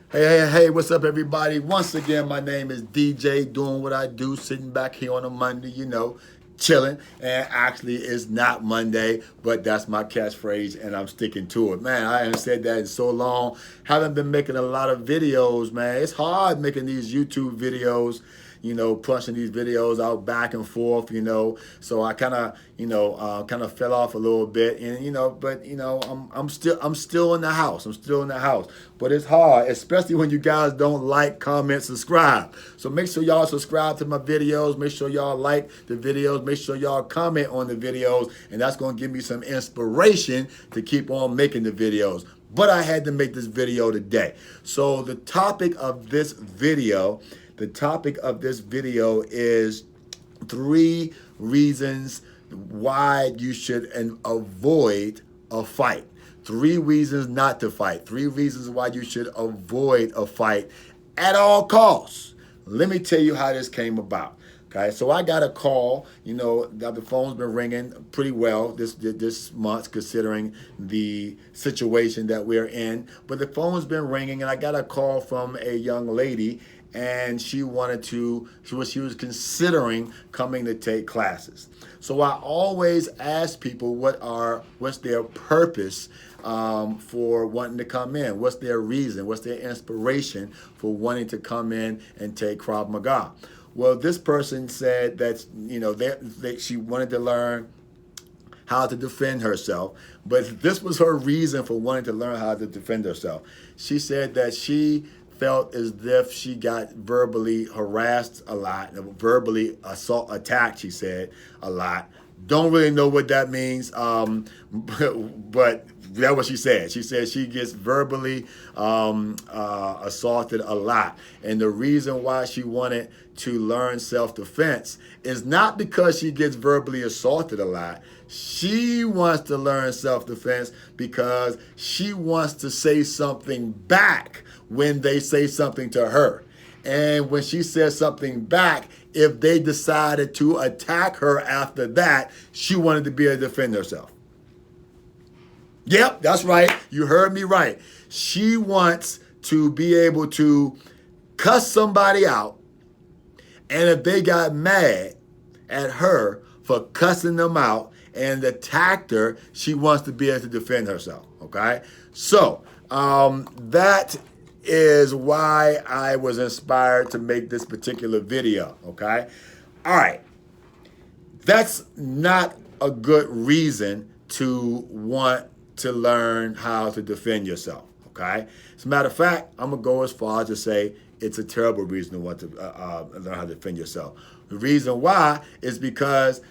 Hey, what's up, everybody? Once again, my name is DJ, doing what I do, sitting back here on a Monday, chilling. And actually, it's not Monday, but that's my catchphrase, and I'm sticking to it. Man, I haven't said that in so long. Haven't been making a lot of videos, man. It's hard making these YouTube videos, punching these videos out back and forth, So I kind of, kind of fell off a little bit, and but I'm still in the house. I'm still in the house, but it's hard, especially when you guys don't like, comment, subscribe. So make sure y'all subscribe to my videos. Make sure y'all like the videos. Make sure y'all comment on the videos, and that's gonna give me some inspiration to keep on making the videos. But I had to make this video today. So the topic of this video is 3 reasons why you should avoid a fight. 3 reasons not to fight. 3 reasons why you should avoid a fight at all costs. Let me tell you how this came about. Okay, so I got a call. The phone's been ringing pretty well this month, considering the situation that we're in. But the phone's been ringing, and I got a call from a young lady, and she was considering coming to take classes. So I always ask people what's their purpose for wanting to come in. What's their reason? What's their inspiration for wanting to come in and take Krav Maga? Well, this person said that she wanted to learn how to defend herself, but this was her reason for wanting to learn how to defend herself. She said that she felt as if she got verbally harassed a lot, verbally attacked, she said, a lot. Don't really know what that means, but that's what she said. She said she gets verbally assaulted a lot. And the reason why she wanted to learn self-defense is not because she gets verbally assaulted a lot. She wants to learn self-defense because she wants to say something back when they say something to her. And when she says something back, if they decided to attack her after that, she wanted to be able to defend herself. Yep, that's right. You heard me right. She wants to be able to cuss somebody out, and if they got mad at her for cussing them out and attacked her, she wants to be able to defend herself, okay? So that is why I was inspired to make this particular video, okay? All right. That's not a good reason to want to learn how to defend yourself, okay? As a matter of fact, I'm going to go as far as to say it's a terrible reason to want to learn how to defend yourself. The reason why is because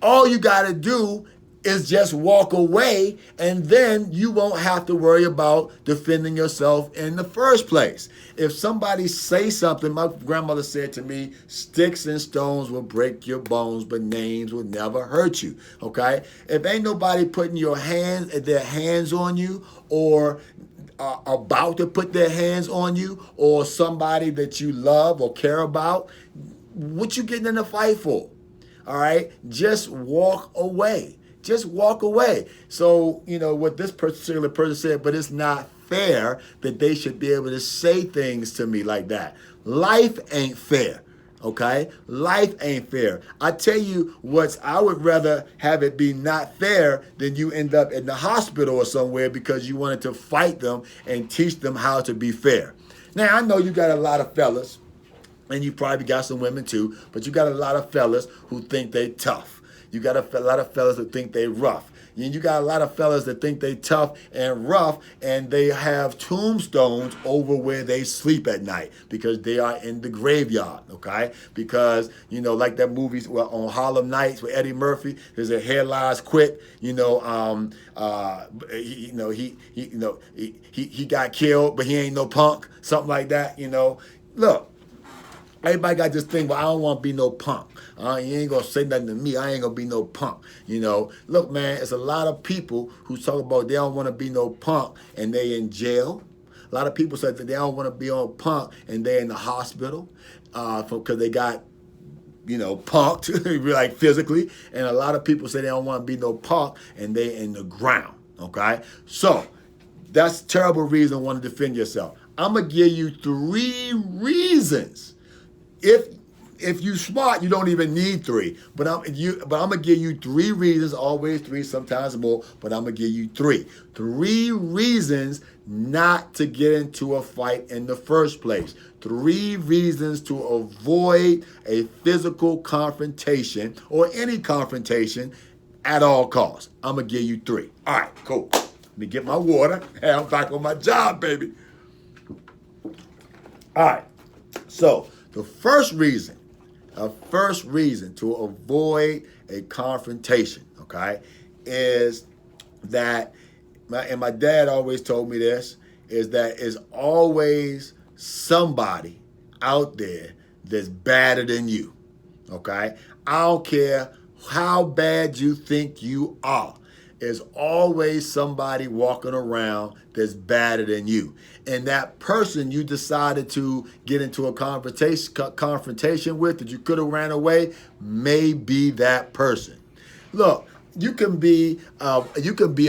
all you got to do is just walk away, and then you won't have to worry about defending yourself in the first place. If somebody say something, my grandmother said to me, sticks and stones will break your bones, but names will never hurt you, okay? If ain't nobody putting their hands on you, or about to put their hands on you, or somebody that you love or care about, what you getting in a fight for? All right? Just walk away. Just walk away. So, what this particular person said, but it's not fair that they should be able to say things to me like that. Life ain't fair, okay? Life ain't fair. I tell you I would rather have it be not fair than you end up in the hospital or somewhere because you wanted to fight them and teach them how to be fair. Now, I know you got a lot of fellas, and you probably got some women too, but you got a lot of fellas who think they tough. You got a lot of fellas that think they rough. And you got a lot of fellas that think they tough and rough, and they have tombstones over where they sleep at night because they are in the graveyard, okay? Because, like that movie on Harlem Nights with Eddie Murphy, there's a hair lies quick, he got killed, but he ain't no punk, something like that, Look, everybody got this thing, but I don't want to be no punk. You ain't going to say nothing to me. I ain't going to be no punk. Look, man, it's a lot of people who talk about they don't want to be no punk and they in jail. A lot of people say that they don't want to be on punk and they're in the hospital because they got, punked, like physically. And a lot of people say they don't want to be no punk and they in the ground, okay? So That's a terrible reason to want to defend yourself. I'm going to give you 3 reasons. If you smart, you don't even need 3. But I'm gonna give you 3 reasons, always 3, sometimes more, but I'm gonna give you 3. 3 reasons not to get into a fight in the first place. 3 reasons to avoid a physical confrontation or any confrontation at all costs. I'm gonna give you 3. All right, cool. Let me get my water. Hey, I'm back on my job, baby. All right. So the first reason to avoid a confrontation, okay, is that, and my dad always told me this, is that is always somebody out there that's badder than you, okay? I don't care how bad you think you are. There's always somebody walking around that's badder than you. And that person you decided to get into a confrontation with that you could have ran away may be that person. Look, you can be a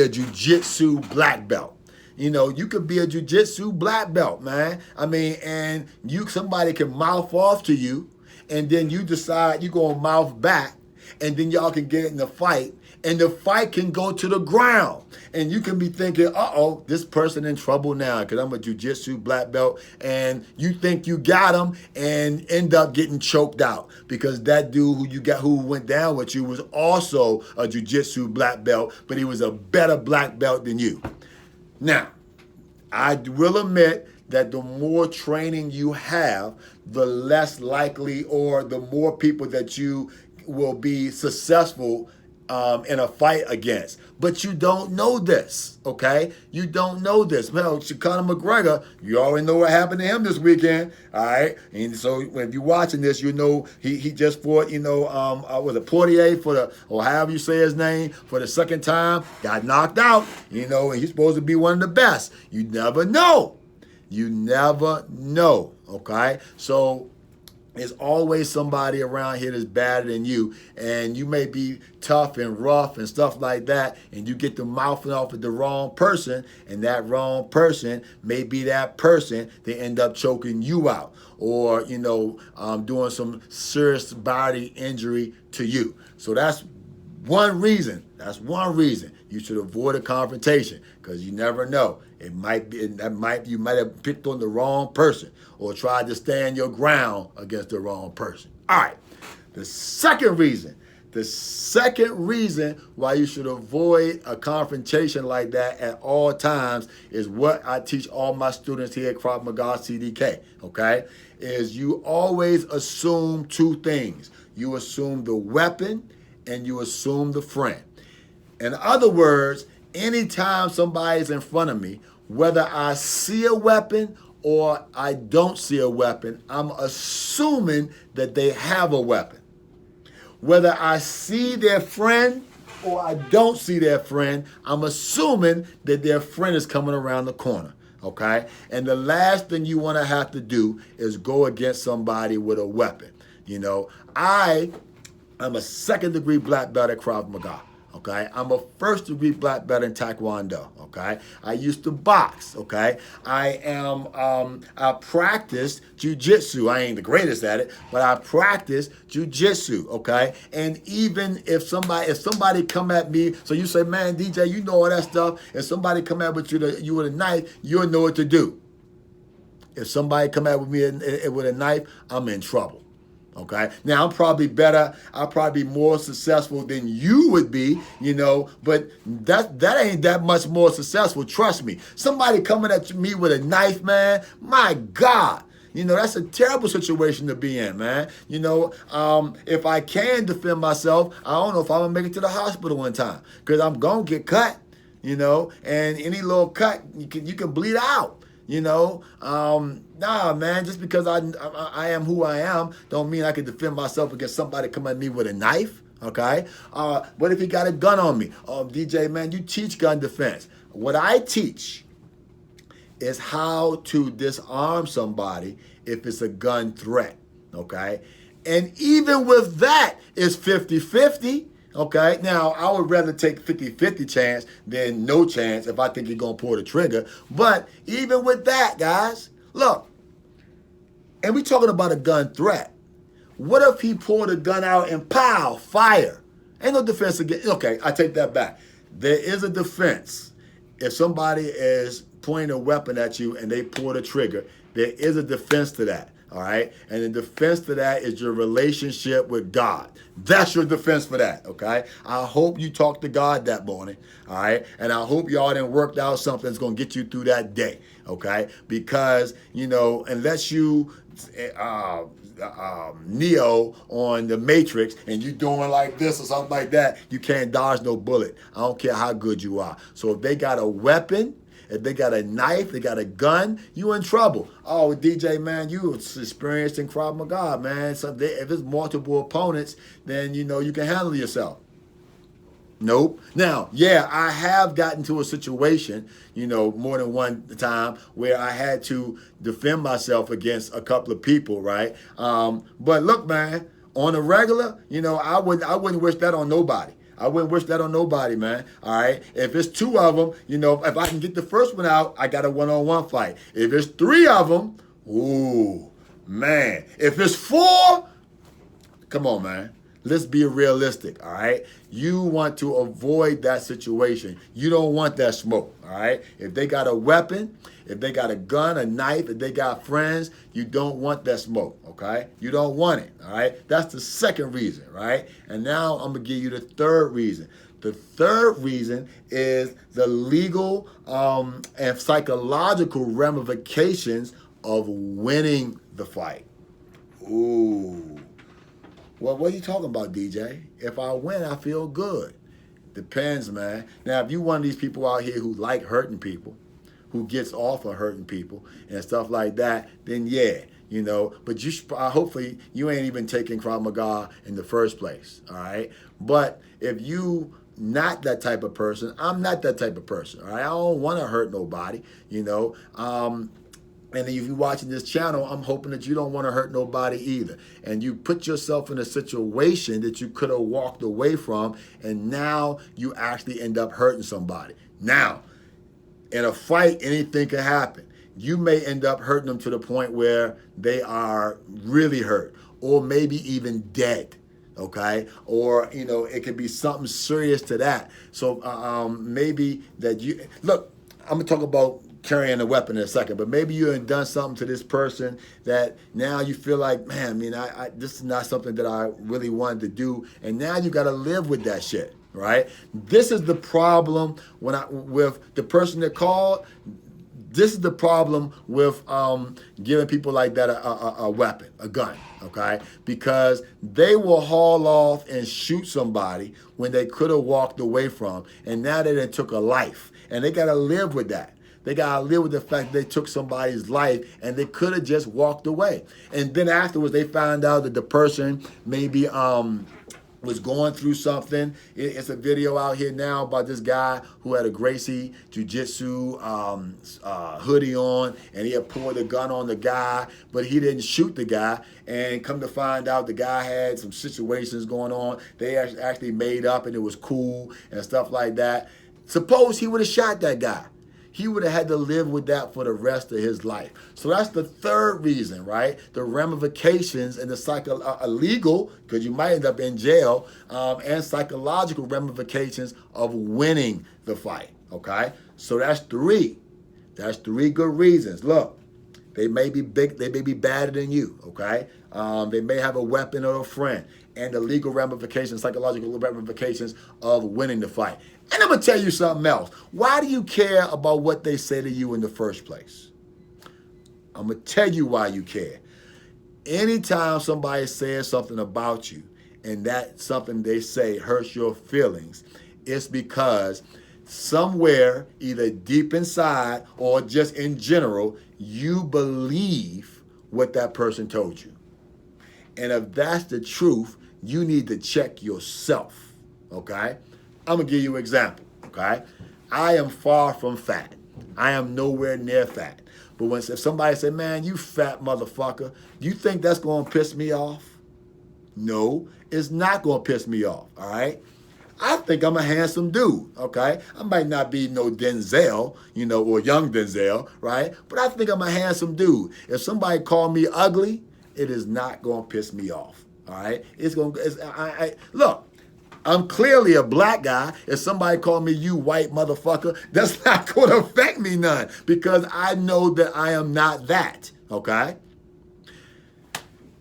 jiu-jitsu black belt. You could be a jiu-jitsu black belt, man. I mean, and somebody can mouth off to you, and then you decide you're going to mouth back, and then y'all can get in the fight, and the fight can go to the ground. And you can be thinking, uh-oh, this person in trouble now because I'm a jiu-jitsu black belt, and you think you got him and end up getting choked out because that dude who went down with you was also a jiu-jitsu black belt, but he was a better black belt than you. Now, I will admit that the more training you have, the less likely or the more people that you will be successful in a fight against. But you don't know this, okay? You don't know this. Well, Conor McGregor, you already know what happened to him this weekend, all right? And so if you're watching this, you know he just fought, was it Poirier or however you say his name, for the second time, got knocked out, and he's supposed to be one of the best. You never know. You never know, okay? So there's always somebody around here that's better than you, and you may be tough and rough and stuff like that, and you get the mouthing off of the wrong person, and that wrong person may be that person that end up choking you out or, doing some serious body injury to you. So that's one reason. You should avoid a confrontation because you never know. You might have picked on the wrong person or tried to stand your ground against the wrong person. All right. The second reason why you should avoid a confrontation like that at all times is what I teach all my students here at Krav Maga CDK, okay, is you always assume 2 things. You assume the weapon and you assume the friend. In other words, anytime somebody's in front of me, whether I see a weapon or I don't see a weapon, I'm assuming that they have a weapon. Whether I see their friend or I don't see their friend, I'm assuming that their friend is coming around the corner, okay? And the last thing you want to have to do is go against somebody with a weapon. I'm a 2nd-degree black belt at Krav Maga. Okay, I'm a 1st-degree black belt in Taekwondo. Okay, I used to box. Okay, I practiced jiu-jitsu. I ain't the greatest at it, but I practiced jiu-jitsu. Okay, and even if somebody come at me, so you say, man, DJ, you know all that stuff. If somebody come at you with a knife, you'll know what to do. If somebody come at me with a knife, I'm in trouble. Okay. Now I'm probably better. I'll probably be more successful than you would be, but that ain't that much more successful. Trust me. Somebody coming at me with a knife, man, my God. That's a terrible situation to be in, man. If I can defend myself, I don't know if I'm going to make it to the hospital one time because I'm going to get cut, and any little cut, you can bleed out. Nah, man, just because I am who I am don't mean I can defend myself against somebody coming at me with a knife, okay? What if he got a gun on me? DJ, man, you teach gun defense. What I teach is how to disarm somebody if it's a gun threat, okay? And even with that, it's 50-50, Okay, now I would rather take 50-50 chance than no chance if I think you're going to pull the trigger. But even with that, guys, look, and we talking about a gun threat. What if he pulled a gun out and pow, fire? Ain't no defense against. Okay, I take that back. There is a defense. If somebody is pointing a weapon at you and they pull the trigger, there is a defense to that. All right, and the defense to that is your relationship with God. That's your defense for that. Okay, I hope you talked to God that morning. All right, and I hope y'all done worked out something that's gonna get you through that day. Okay, because unless you Neo on the Matrix and you doing like this or something like that, you can't dodge no bullet. I don't care how good you are. So if they got a weapon, if they got a knife, they got a gun, you in trouble. Oh, DJ, man, you experienced in Krav Maga, man. So if it's multiple opponents, then you can handle yourself. Nope. Now, yeah, I have gotten to a situation, more than one time where I had to defend myself against a couple of people, right? But look, man, on a regular, I wouldn't wish that on nobody. I wouldn't wish that on nobody, man. All right. If it's two of them, if I can get the first one out, I got a one-on-one fight. If it's three of them, ooh, man. If it's four, come on, man. Let's be realistic, all right? You want to avoid that situation. You don't want that smoke, all right? If they got a weapon, if they got a gun, a knife, if they got friends, you don't want that smoke, okay? You don't want it, all right? That's the second reason, right? And now I'm going to give you the third reason. The third reason is the legal and psychological ramifications of winning the fight. Ooh. Well, what are you talking about, DJ? If I win, I feel good. Depends, man. Now, if you one of these people out here who like hurting people, who gets off of hurting people and stuff like that, then yeah, But hopefully you ain't even taking Krav Maga in the first place, all right? But if you not that type of person, I'm not that type of person, all right? I don't want to hurt nobody, And if you're watching this channel, I'm hoping that you don't want to hurt nobody either. And you put yourself in a situation that you could have walked away from, and now you actually end up hurting somebody. Now, in a fight, anything can happen. You may end up hurting them to the point where they are really hurt, or maybe even dead. Okay, or it could be something serious to that. So maybe that look. I'm gonna talk about carrying a weapon in a second, but maybe you have done something to this person that now you feel like, man, this is not something that I really wanted to do, and now you got to live with that shit, right? This is the problem with the person that called. This is the problem with giving people like that a weapon, a gun, okay? Because they will haul off and shoot somebody when they could have walked away from, and now they took a life, and they got to live with that. They got to live with the fact that they took somebody's life and they could have just walked away. And then afterwards, they found out that the person maybe was going through something. It's a video out here now about this guy who had a Gracie Jiu-Jitsu hoodie on, and he had pulled a gun on the guy, but he didn't shoot the guy. And come to find out, the guy had some situations going on. They actually made up, and it was cool and stuff like that. Suppose he would have shot that guy. He would have had to live with that for the rest of his life. So that's the third reason, right? The ramifications and the legal, because you might end up in jail, and psychological ramifications of winning the fight, okay? So that's three. That's three good reasons. Look, they may be big, they may be badder than you, okay? They may have a weapon or a friend, and the legal ramifications, psychological ramifications of winning the fight. And I'm going to tell you something else. Why do you care about what they say to you in the first place? I'm going to tell you why you care. Anytime somebody says something about you and that something they say hurts your feelings, it's because somewhere, either deep inside or just in general, you believe what that person told you. And if that's the truth, you need to check yourself, okay? I'm going to give you an example, okay? I am far from fat. I am nowhere near fat. But if somebody say, man, you fat motherfucker, you think that's going to piss me off? No, it's not going to piss me off, all right? I think I'm a handsome dude, okay? I might not be no Denzel, or young Denzel, right? But I think I'm a handsome dude. If somebody call me ugly, it is not going to piss me off, all right? Look, I'm clearly a black guy. If somebody call me you white motherfucker, that's not going to affect me none because I know that I am not that, okay?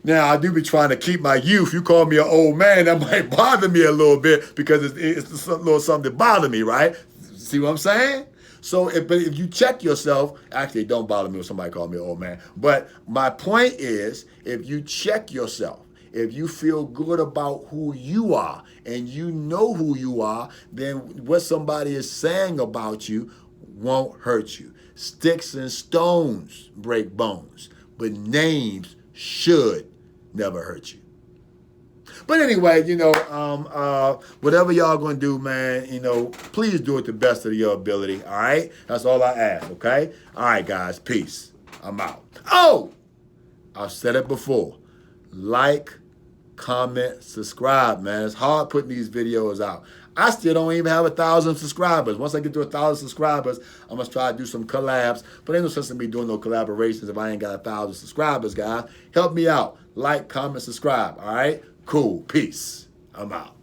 Now, I do be trying to keep my youth. You call me an old man, that might bother me a little bit because it's a little something that bother me, right? See what I'm saying? So if you check yourself, actually it don't bother me when somebody call me an old man. But my point is, if you check yourself, if you feel good about who you are and you know who you are, then what somebody is saying about you won't hurt you. Sticks and stones break bones, but names should never hurt you. But anyway, whatever y'all gonna do, man, please do it the best of your ability, all right? That's all I ask, okay? All right, guys, peace. I'm out. Oh, I've said it before. Like, comment, subscribe, man. It's hard putting these videos out. I still don't even have 1,000 subscribers. Once I get to 1,000 subscribers, I'm going to try to do some collabs. But ain't no sense in me doing no collaborations if I ain't got 1,000 subscribers, guys. Help me out. Like, comment, subscribe. All right? Cool. Peace. I'm out.